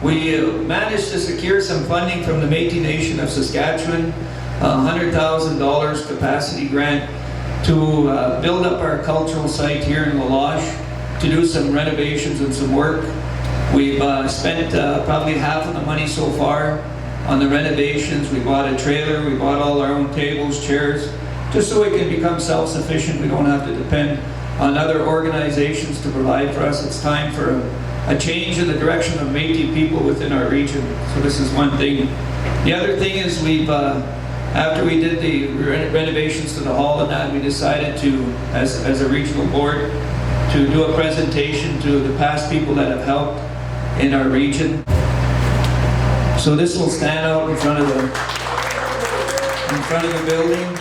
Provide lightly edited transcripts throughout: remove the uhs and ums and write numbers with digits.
We managed to secure some funding from the Métis Nation of Saskatchewan, a $100,000 capacity grant to build up our cultural site here in LOCHE, to do some renovations and some work. We've spent probably half of the money so far on the renovations. We bought a trailer, we bought all our own tables, chairs, just so we can become self-sufficient. We don't have to depend on other organizations to provide for us. It's time for a change in the direction of Métis people within our region. So this is one thing. The other thing is we've, after we did the renovations to the hall and that, we decided to, as a regional board, to do a presentation to the past people that have helped in our region. So this will stand out in front of the building,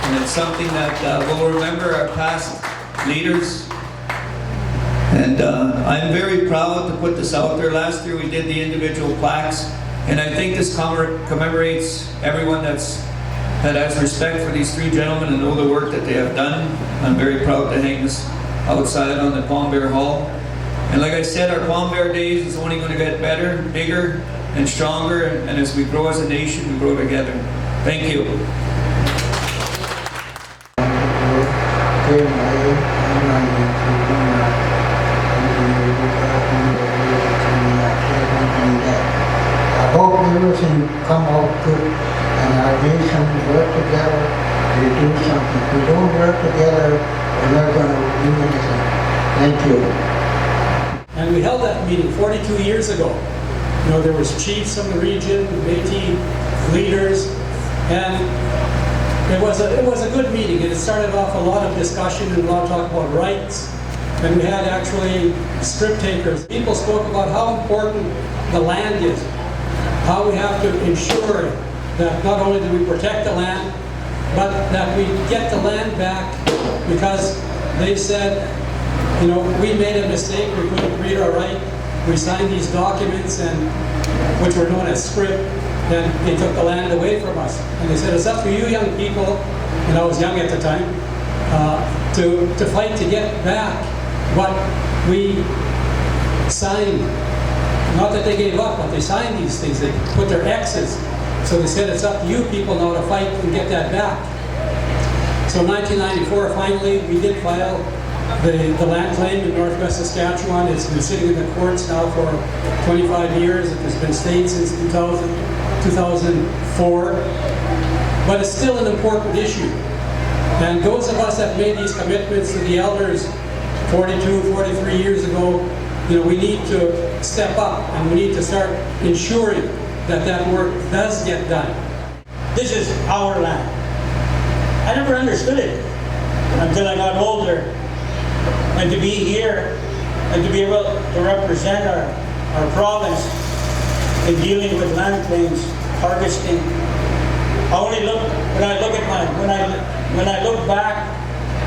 and it's something that will remember our past leaders. And I'm very proud to put this out there. Last year we did the individual plaques, and I think this commemorates everyone that has respect for these three gentlemen and know the work that they have done. I'm very proud to hang this outside on the Palmbere Hall. And like I said, our Palmbere Days is only going to get better, bigger, and stronger, and as we grow as a nation, we grow together. Thank you. I hope everything come out good and our nation work together to do something. If we don't work together, we're not going to do anything. Thank you. And we held that meeting 42 years ago. You know, there was chiefs from the region, Métis leaders, and it was a good meeting. And it started off a lot of discussion and a lot of talk about rights. And we had actually script takers. People spoke about how important the land is, how we have to ensure that not only do we protect the land, but that we get the land back, because they said, you know, we made a mistake, we couldn't read or write, we signed these documents, and which were known as script, then they took the land away from us. And they said, it's up to you young people, and I was young at the time, to fight to get back what we signed. Not that they gave up, but they signed these things, they put their X's. So they said, it's up to you people now to fight and get that back. So in 1994, finally, we did file the land claim in Northwest Saskatchewan. It's been sitting in the courts now for 25 years. It has been stayed since 2004. But it's still an important issue. And those of us that made these commitments to the elders 42, 43 years ago, you know, we need to step up and we need to start ensuring that that work does get done. This is our land. I never understood it until I got older. And to be here and to be able to represent our province in dealing with land claims, harvesting. I only look, when I look back,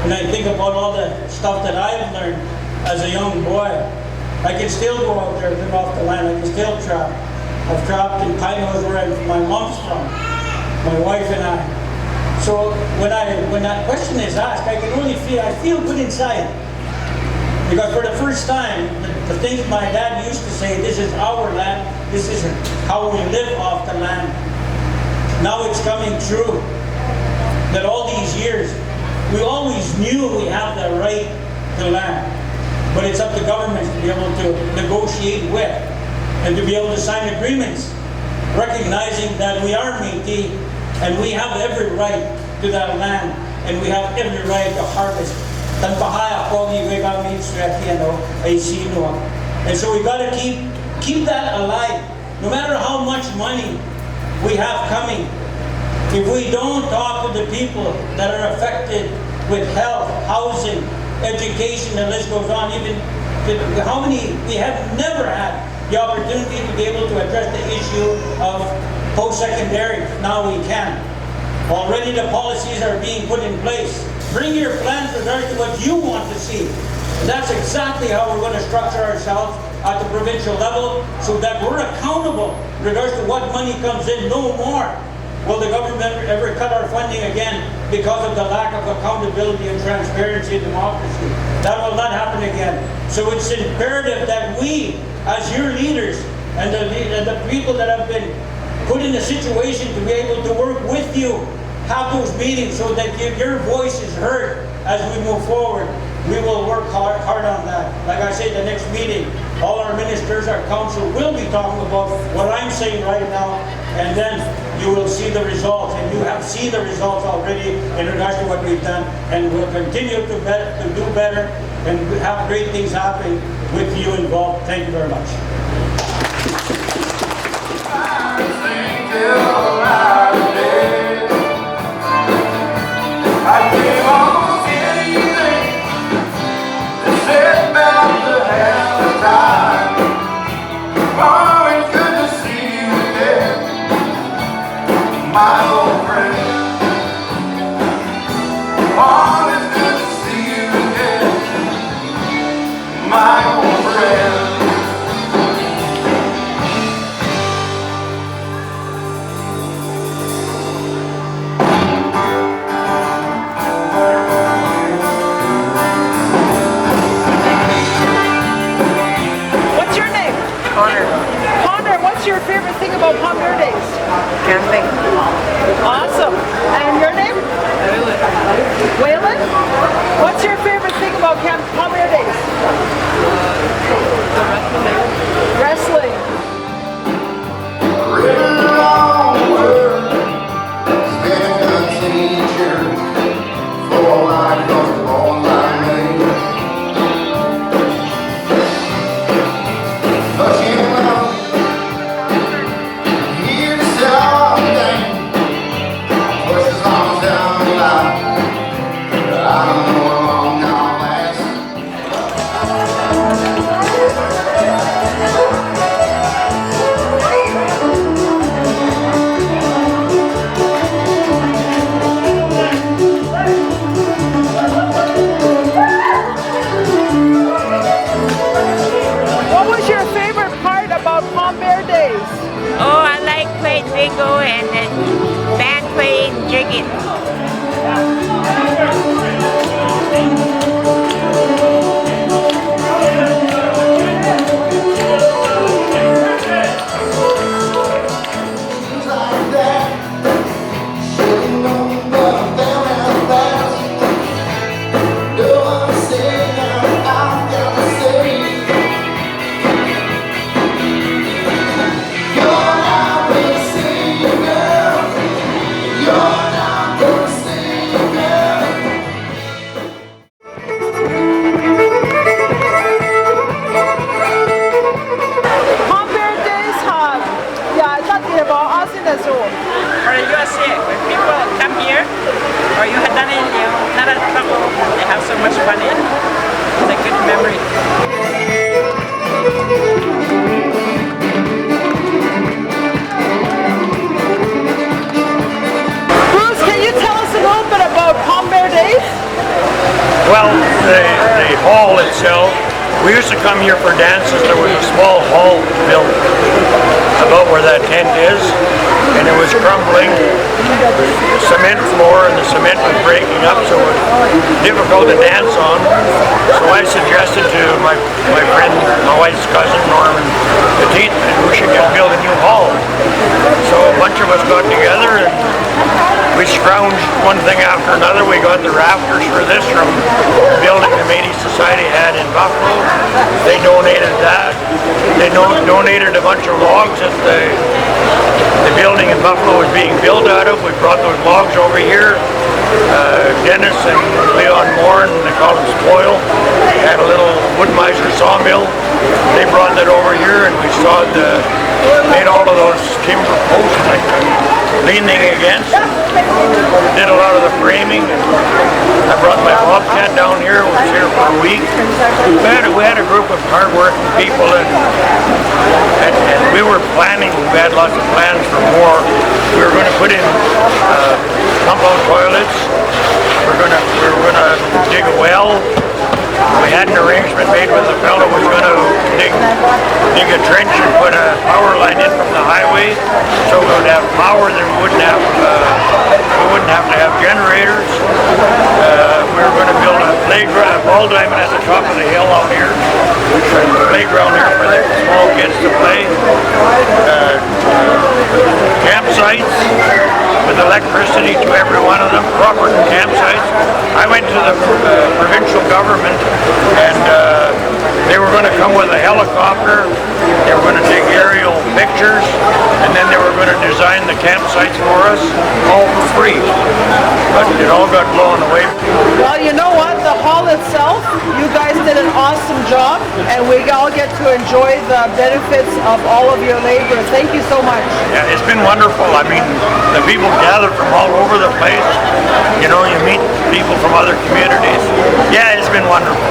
when I think about all the stuff that I've learned as a young boy, I can still go out there and live off the land. I can still trap. I've trapped in Pinehills where my mom's from, my wife and I. So when that question is asked, I can only feel good inside. Because for the first time, the things my dad used to say, this is our land, this is how we live off the land. Now it's coming true that all these years, we always knew we have the right to land. But it's up to governments to be able to negotiate with and to be able to sign agreements, recognizing that we are Métis and we have every right to that land and we have every right to harvest. And so we've got to keep that alive. No matter how much money we have coming, if we don't talk to the people that are affected with health, housing, education, the list goes on, even how many, we have never had the opportunity to be able to address the issue of post-secondary. Now we can. Already the policies are being put in place. Bring your plans regarding to what you want to see. And that's exactly how we're going to structure ourselves at the provincial level so that we're accountable in regards to what money comes in. No more will the government ever cut our funding again because of the lack of accountability and transparency and democracy. That will not happen again. So it's imperative that we, as your leaders, and the people that have been put in a situation to be able to work with you, have those meetings so that your voice is heard as we move forward. We will work hard on that. Like I said, the next meeting, all our ministers, our council will be talking about what I'm saying right now, and then you will see the results, and you have seen the results already in regards to what we've done, and we'll continue to do better and have great things happen with you involved. Thank you very much. What's your favorite thing about Palmbere Days? Camping. Awesome. And your name? Waylon. What's your favorite thing about Palmbere Days? Wrestling. Palmbere Days? Oh, I like playing bingo and then band playing jigging. For the USA, when people come here, or you have done it, not a trouble. They have so much fun in. It's a good memory. Bruce, can you tell us a little bit about Palmbere Days? Well, the hall itself, we used to come here for dances. There was a small hall built about where that tent is, and it was crumbling. The cement floor and the cement was breaking up, so it was difficult to dance on. So I suggested to my friend, my wife's cousin, Norman Petit, that we should just build a new hall. So a bunch of us got together and we scrounged one thing after another. We got the rafters for this from the building the Métis Society had in Buffalo. They donated that. They donated a bunch of logs that the building in Buffalo was being built out of. We brought those logs over here. Dennis and Leon Moore, and they call him Spoil, had a little Woodmiser sawmill. They brought that over here, and we made all of those timber posts like leaning against. Did a lot of the framing. I brought my bobcat down here. Was here for a week. We had a group of hard-working people, and we were planning. We had lots of plans for more. We were going to put in pump-out toilets. We were going to dig a well. We had an arrangement made with the fellow who was going to dig a trench and put a power line in from the highway, so we would have power. Then we wouldn't have to have generators. We were going to build a playground, a ball diamond at the top of the hill out here, a playground here for the small kids to play. with electricity to every one of them, proper campsites. I went to the provincial government and they were going to come with a helicopter, they were going to take aerial pictures, and then they were going to design the campsites for us, all for free. But it all got blown away. Well, you know what? The hall itself, you guys did an awesome job, and we all get to enjoy the benefits of all of your labor. Thank you so much. Yeah, it's been wonderful. I mean, the people gathered from all over the place. You know, you meet people from other communities. Yeah, it's been wonderful.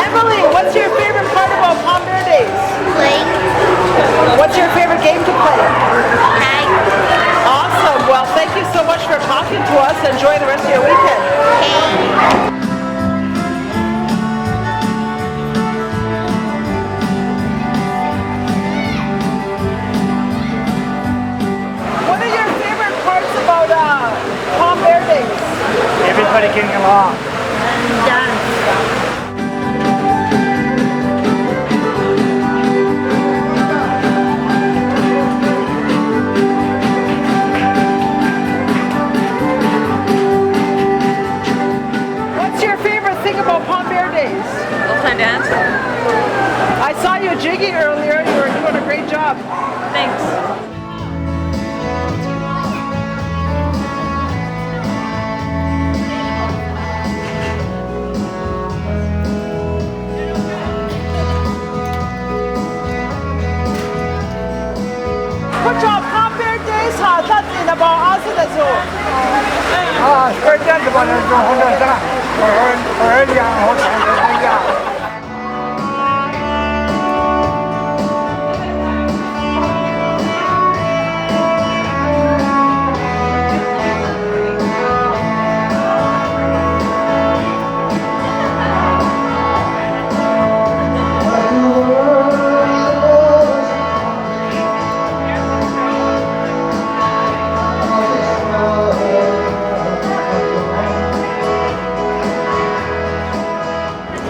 Emily, what's your favorite part about Palmbere Days? Playing What's your favorite game to play? tag. Awesome. Well, thank you so much for talking to us. Enjoy the rest of your weekend. What are your favorite parts about Palmbere Days? Everybody getting along. What's your favorite thing about Palmbere Days? Oakland dance? I saw you jigging earlier. You were doing a great job. Thanks. Good job, Palmbere Days 哈，咱你那帮阿是的时候。啊，这样子把人中红的上，我两红三个。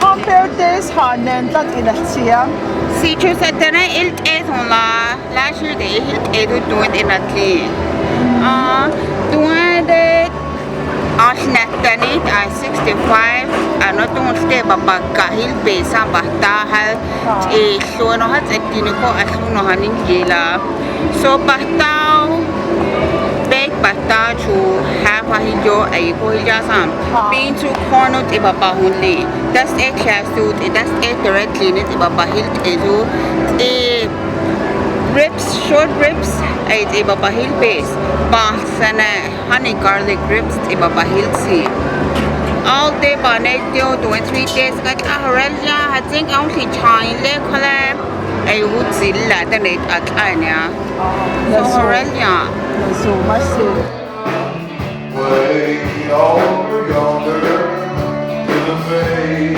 Palmbere Days 哈，能咱你的吃啊。 Si tu satana il est là, la chute il est de tout et natli. Doing the Ashnatani at 65, ano tong step babaka hil pesa bahta hal so no hat etino ko asuno hanin gila. So bahta big bahta chu half a hijo ay ko hiljasam. Being to corner te baba hunli. Das a class suit, das a directly nit baba hilt ezo a ribs, short ribs ay baba hil base. Bahsana honey garlic ribs baba hil si. All day banay dio 23 days kat ahrelya I think only chain le khala ay would silla tanit at anya. So ahrelya. So much too. Way over yonder to the bay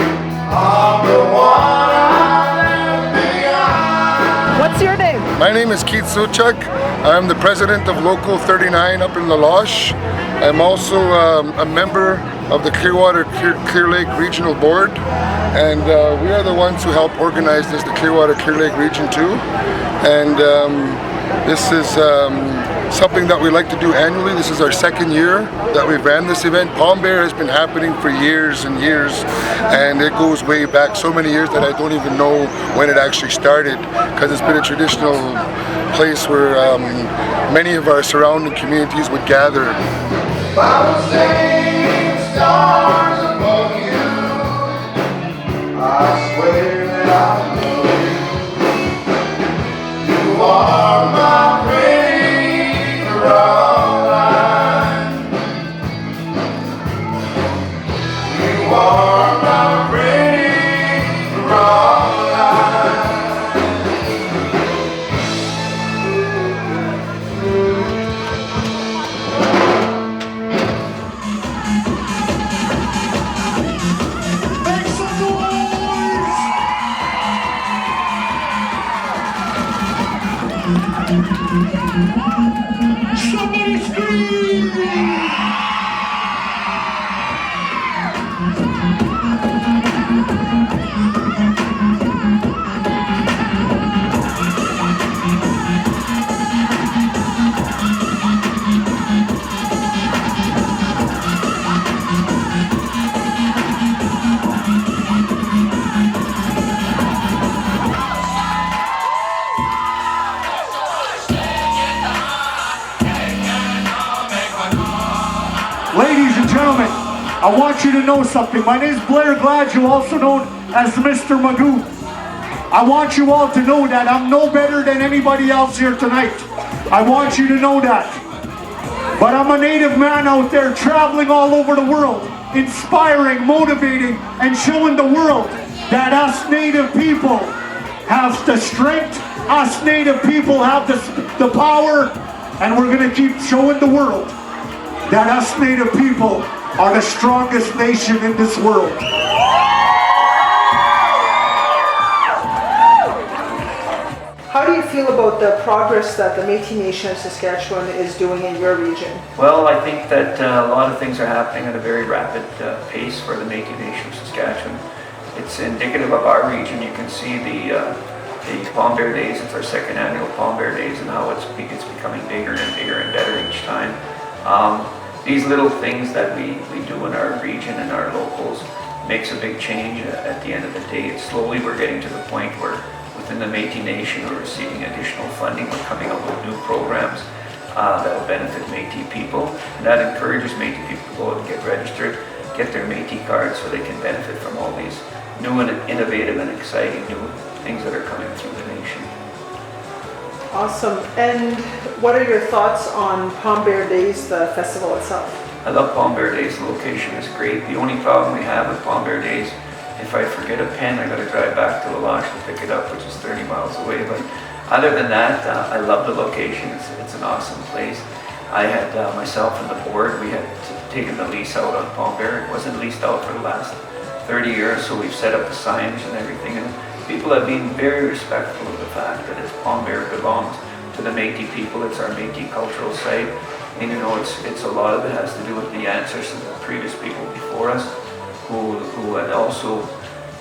of the one I left behind. What's your name? My name is SHEWCHUK. I'm the president of Local 39 up in LOCHE. I'm also a member of the Clearwater Clear Lake Regional Board, and we are the ones who help organize this, the Clearwater Clear Lake Region 2. And this is something that we like to do annually. This is our second year that we've ran this event. Palmbere has been happening for years and years, and it goes way back so many years that I don't even know when it actually started, because it's been a traditional place where many of our surrounding communities would gather. By the same stars above you, I swear that I love you. You are my pretty Caroline. You are my pretty Caroline. Somebody scream! I want you to know something. My name is Blair Gladue, also known as Mr. Magoo. I want you all to know that I'm no better than anybody else here tonight. I want you to know that. But I'm a native man out there traveling all over the world, inspiring, motivating, and showing the world that us native people have the strength, us native people have the power, and we're going to keep showing the world that us native people are the strongest nation in this world. How do you feel about the progress that the Métis Nation of Saskatchewan is doing in your region? Well, I think that a lot of things are happening at a very rapid pace for the Métis Nation of Saskatchewan. It's indicative of our region. You can see the Palmbere Days. It's our second annual Palmbere Days, and how it's becoming bigger and bigger and better each time. These little things that we do in our region and our locals makes a big change at the end of the day. Slowly we're getting to the point where within the Métis Nation we're receiving additional funding. We're coming up with new programs that will benefit Métis people, and that encourages Métis people to go out and get registered, get their Métis cards, so they can benefit from all these new and innovative and exciting new things that are coming through the nation. Awesome. And what are your thoughts on Palmbere Days, the festival itself? I love Palmbere Days. The location is great. The only problem we have with Palmbere Days, if I forget a pen, I got to drive back to LOCHE to pick it up, which is 30 miles away. But other than that, I love the location. It's an awesome place. I had myself and the board, we had taken the lease out on Palmbere. It wasn't leased out for the last 30 years, so we've set up the signage and everything. And people have been very respectful of the fact that Palmbere belongs to the Métis people. It's our Métis cultural site. And you know, it's a lot of it has to do with the ancestors of the previous people before us who had also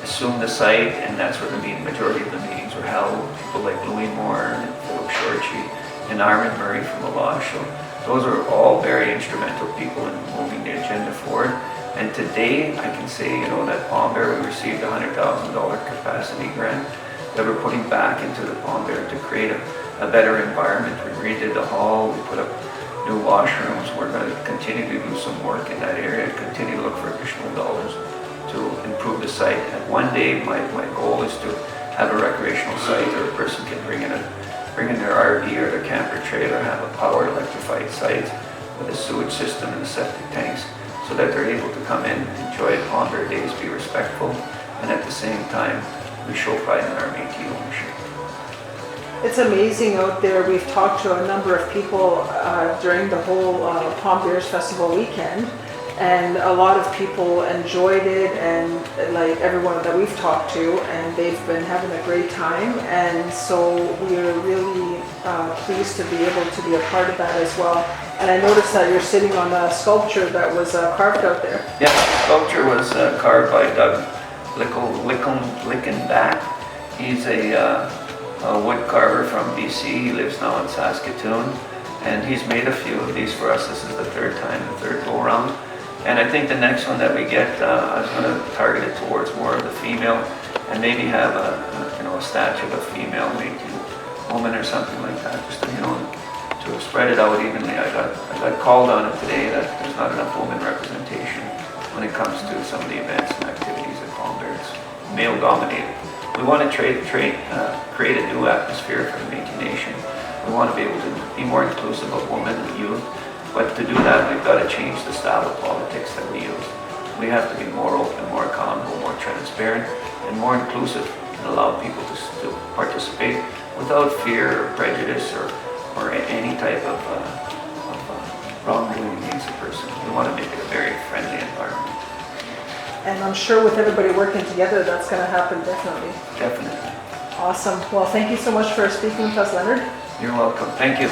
assumed the site, and that's where the majority of the meetings were held. People like Louis Moore and Philip Shortry and Armin Murray from the LOCHE. So those are all very instrumental people in moving the agenda forward. And today, I can say, you know, that Palmbere, we received a $100,000 capacity grant that we're putting back into the Palmbere to create a better environment. We redid the hall, we put up new washrooms. We're going to continue to do some work in that area, continue to look for additional dollars to improve the site. And one day, my goal is to have a recreational site where a person can bring in their RV or their camper trailer, have a power electrified site with a sewage system and the septic tanks, so that they're able to come in, enjoy Palmbere Days, be respectful, and at the same time, we show pride in our Métis ownership. It's amazing out there. We've talked to a number of people during the whole Palmbere's Festival weekend, and a lot of people enjoyed it, and like everyone that we've talked to, and they've been having a great time, and so we're really pleased to be able to be a part of that as well. And I noticed that you're sitting on a sculpture that was carved out there. Yeah, the sculpture was carved by Doug Lickenback. He's a wood carver from BC. He lives now in Saskatoon, and he's made a few of these for us. This is the third go around. And I think the next one that we get, I was going to target it towards more of the female, and maybe have a statue of a female Métis woman or something like that, just to spread it out evenly. I got called on it today that there's not enough woman representation when it comes to some of the events and activities at Palmbere. It's male dominated. We want to create a new atmosphere for the Métis Nation. We want to be able to be more inclusive of women and youth, but to do that, we've got to change the style of politics that we use. We have to be more open, more accountable, more transparent, and more inclusive, and allow people to participate without fear or prejudice or any type of wrongdoing against a person. We want to make it a very friendly environment. And I'm sure with everybody working together, that's going to happen, definitely. Definitely. Awesome. Well, thank you so much for speaking with us, Leonard. You're welcome. Thank you.